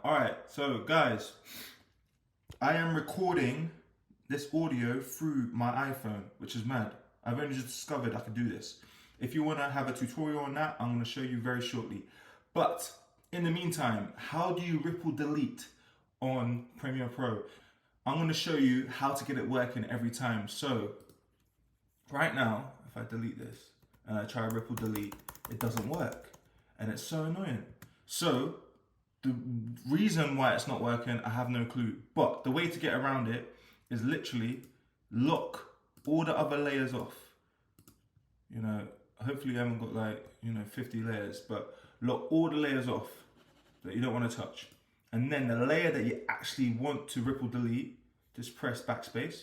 Alright, so guys, I am recording this audio through my iPhone, which is mad. I've only just discovered I can do this. If you want to have a tutorial on that, I'm going to show you very shortly. But in the meantime, how do you ripple delete on Premiere Pro? I'm going to show you how to get it working every time. So right now, if I delete this and I try ripple delete, it doesn't work. And it's so annoying. So the reason why it's not working, I have no clue. But the way to get around it is literally lock all the other layers off. You know, hopefully you haven't got 50 layers, but lock all the layers off that you don't want to touch. And then the layer that you actually want to ripple delete, just press backspace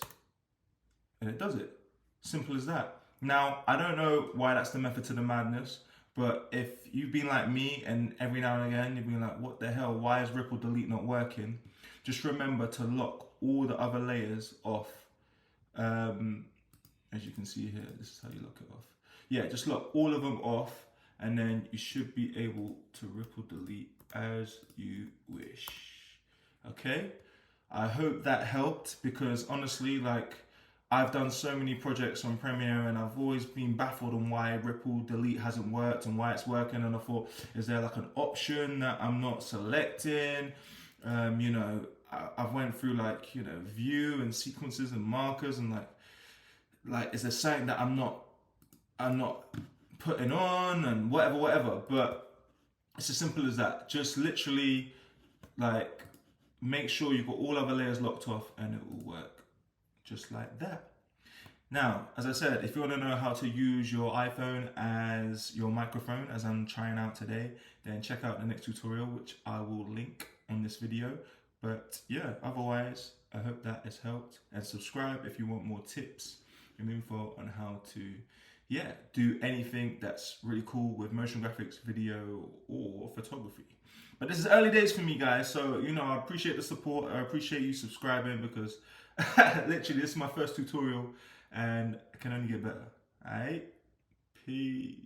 and it does it. Simple as that. Now, I don't know why that's the method to the madness, but if you've been like me and every now and again you've been like, what the hell, why is ripple delete not working? Just remember to lock all the other layers off. As you can see here, this is how you lock it off. Yeah, just lock all of them off and then you should be able to ripple delete as you wish. Okay? I hope that helped because honestly, I've done so many projects on Premiere and I've always been baffled on why ripple delete hasn't worked and why it's working, and I thought, is there like an option that I'm not selecting? I've went through view and sequences and markers and is there something that I'm not putting on and whatever, but it's as simple as that. Just literally make sure you've got all other layers locked off and it will work just like that. Now, as I said, if you want to know how to use your iPhone as your microphone, as I'm trying out today, then check out the next tutorial, which I will link on this video. But yeah, otherwise, I hope that has helped, and subscribe if you want more tips and info on how to do anything that's really cool with motion graphics, video, or photography. But this is early days for me, guys, so I appreciate the support. I appreciate you subscribing because literally this is my first tutorial and it can only get better. Alright, peace.